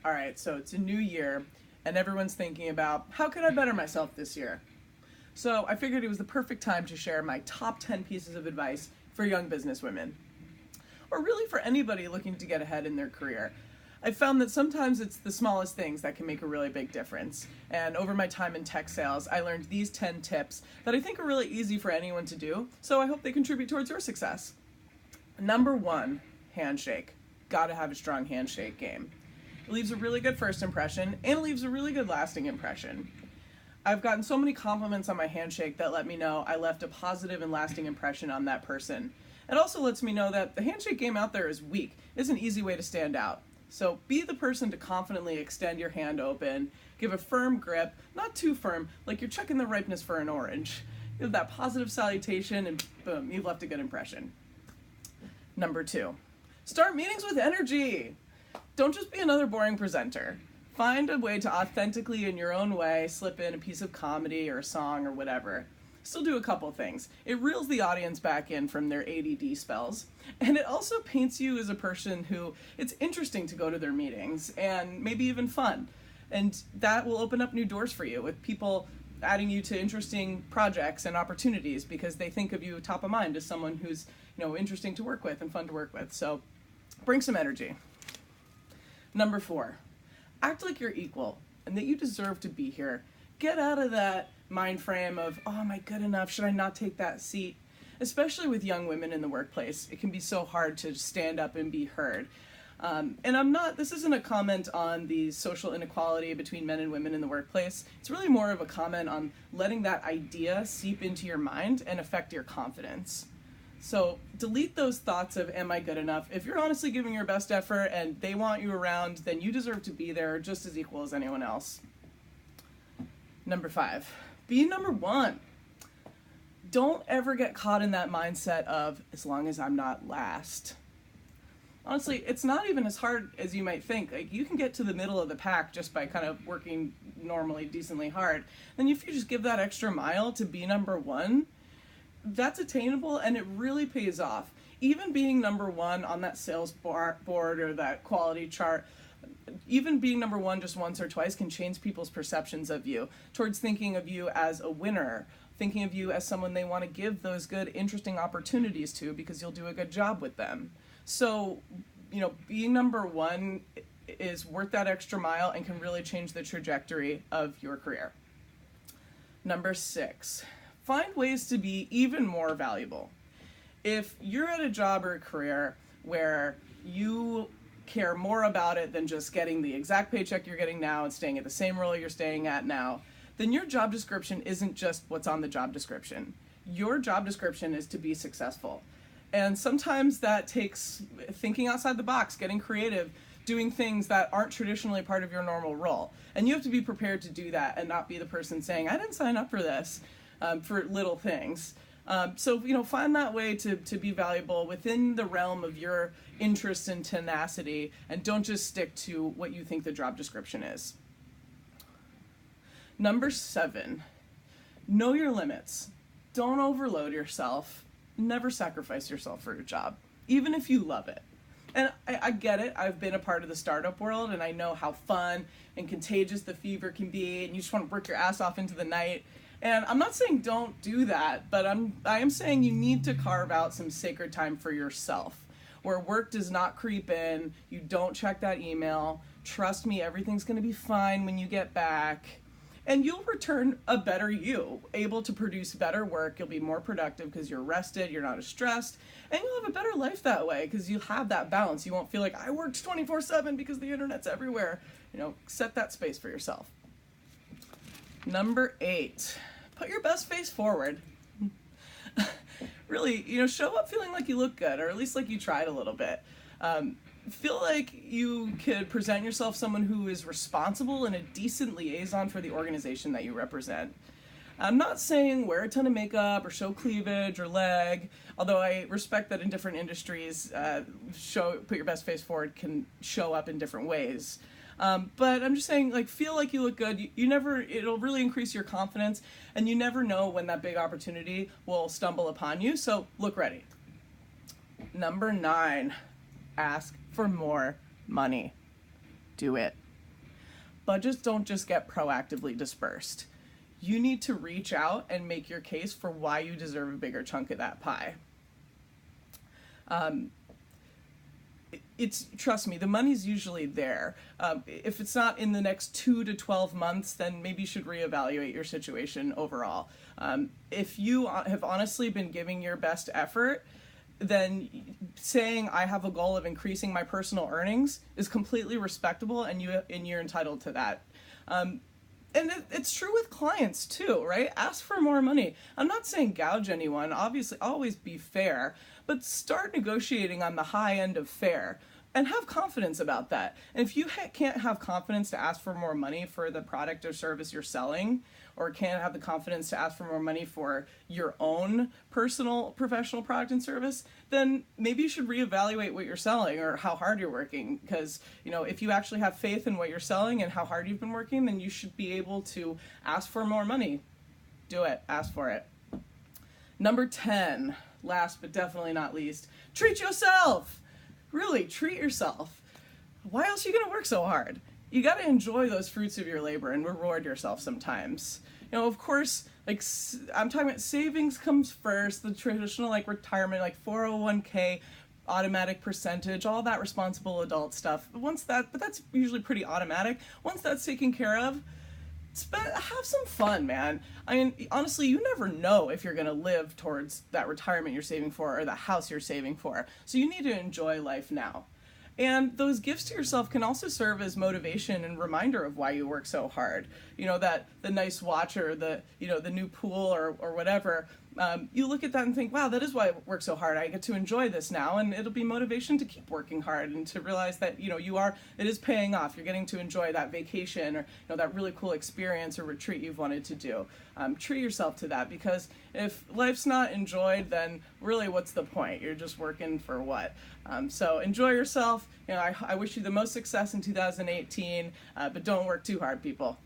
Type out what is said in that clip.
All right, so it's a new year, and everyone's thinking about how could I better myself this year? So I figured it was the perfect time to share my top 10 pieces of advice for young business women, or really for anybody looking to get ahead in their career. I've found that sometimes it's the smallest things that can make a really big difference. And over my time in tech sales, I learned these 10 tips that I think are really easy for anyone to do, so I hope they contribute towards your success. Number one, handshake. Gotta have a strong handshake game. It leaves a really good first impression, and it leaves a really good lasting impression. I've gotten so many compliments on my handshake that let me know I left a positive and lasting impression on that person. It also lets me know that the handshake game out there is weak. It's an easy way to stand out. So be the person to confidently extend your hand open, give a firm grip, not too firm, like you're checking the ripeness for an orange. Give that positive salutation and boom, you've left a good impression. Number two, start meetings with energy. Don't just be another boring presenter. Find a way to authentically, in your own way, slip in a piece of comedy or a song or whatever. Still do a couple things. It reels the audience back in from their ADD spells, and it also paints you as a person who it's interesting to go to their meetings and maybe even fun. And that will open up new doors for you with people adding you to interesting projects and opportunities because they think of you top of mind as someone who's, interesting to work with and fun to work with. So bring some energy. Number four, act like you're equal and that you deserve to be here. Get out of that mind frame of, oh, am I good enough? Should I not take that seat? Especially with young women in the workplace, it can be so hard to stand up and be heard. This isn't a comment on the social inequality between men and women in the workplace. It's really more of a comment on letting that idea seep into your mind and affect your confidence. So delete those thoughts of, am I good enough? If you're honestly giving your best effort and they want you around, then you deserve to be there just as equal as anyone else. Number five, be number one. Don't ever get caught in that mindset of, as long as I'm not last. Honestly, it's not even as hard as you might think. Like, you can get to the middle of the pack just by kind of working normally, decently hard. Then if you just give that extra mile to be number one, that's attainable and it really pays off. Even being number one on that sales board or that quality chart, even being number one just once or twice can change people's perceptions of you towards thinking of you as a winner, thinking of you as someone they want to give those good, interesting opportunities to because you'll do a good job with them. So, being number one is worth that extra mile and can really change the trajectory of your career. Number six, find ways to be even more valuable. If you're at a job or a career where you care more about it than just getting the exact paycheck you're getting now and staying at the same role you're staying at now, then your job description isn't just what's on the job description. Your job description is to be successful. And sometimes that takes thinking outside the box, getting creative, doing things that aren't traditionally part of your normal role. And you have to be prepared to do that and not be the person saying, I didn't sign up for this, for little things. So find that way to be valuable within the realm of your interest and tenacity, and don't just stick to what you think the job description is. Number seven, know your limits. Don't overload yourself. Never sacrifice yourself for a job, even if you love it. And I get it. I've been a part of the startup world, and I know how fun and contagious the fever can be, and you just want to work your ass off into the night. And I'm not saying don't do that, but I am saying you need to carve out some sacred time for yourself, where work does not creep in, you don't check that email. Trust me, everything's going to be fine when you get back. And you'll return a better you, able to produce better work. You'll be more productive because you're rested, you're not as stressed, and you'll have a better life that way because you have that balance. You won't feel like I worked 24/7 because the internet's everywhere. Set that space for yourself. Number eight, put your best face forward. Really, show up feeling like you look good, or at least like you tried a little bit. Feel like you could present yourself someone who is responsible and a decent liaison for the organization that you represent. I'm not saying wear a ton of makeup or show cleavage or leg, although I respect that in different industries, put your best face forward can show up in different ways. But I'm just saying, feel like you look good. It'll really increase your confidence, and you never know when that big opportunity will stumble upon you, so look ready. Number 9, ask for more money. Do it. budgets don't just get proactively dispersed. You need to reach out and make your case for why you deserve a bigger chunk of that pie. Trust me, the money's usually there. If it's not in the next 2 to 12 months, then maybe you should reevaluate your situation overall. If you have honestly been giving your best effort, then saying I have a goal of increasing my personal earnings is completely respectable, and you're entitled to that. And it's true with clients too, right? Ask for more money. I'm not saying gouge anyone. Obviously, always be fair, but start negotiating on the high end of fair and have confidence about that. And if you can't have confidence to ask for more money for the product or service you're selling, or can't have the confidence to ask for more money for your own personal professional product and service, then maybe you should reevaluate what you're selling or how hard you're working. Because, if you actually have faith in what you're selling and how hard you've been working, then you should be able to ask for more money. Do it. Ask for it. Number 10, last but definitely not least, treat yourself. Really, treat yourself. Why else are you going to work so hard? You got to enjoy those fruits of your labor and reward yourself sometimes. Of course, I'm talking about savings comes first, the traditional retirement, 401k, automatic percentage, all that responsible adult stuff. But that's usually pretty automatic. Once that's taken care of, have some fun, man. I mean, honestly, you never know if you're going to live towards that retirement you're saving for or the house you're saving for. So you need to enjoy life now. And those gifts to yourself can also serve as motivation and reminder of why you work so hard. That the nice watch or the new pool or whatever. You look at that and think, wow, that is why I work so hard. I get to enjoy this now, and it'll be motivation to keep working hard and to realize that it is paying off. You're getting to enjoy that vacation or that really cool experience or retreat you've wanted to do. Treat yourself to that, because if life's not enjoyed, then really what's the point? You're just working for what? So enjoy yourself. I wish you the most success in 2018, but don't work too hard, people.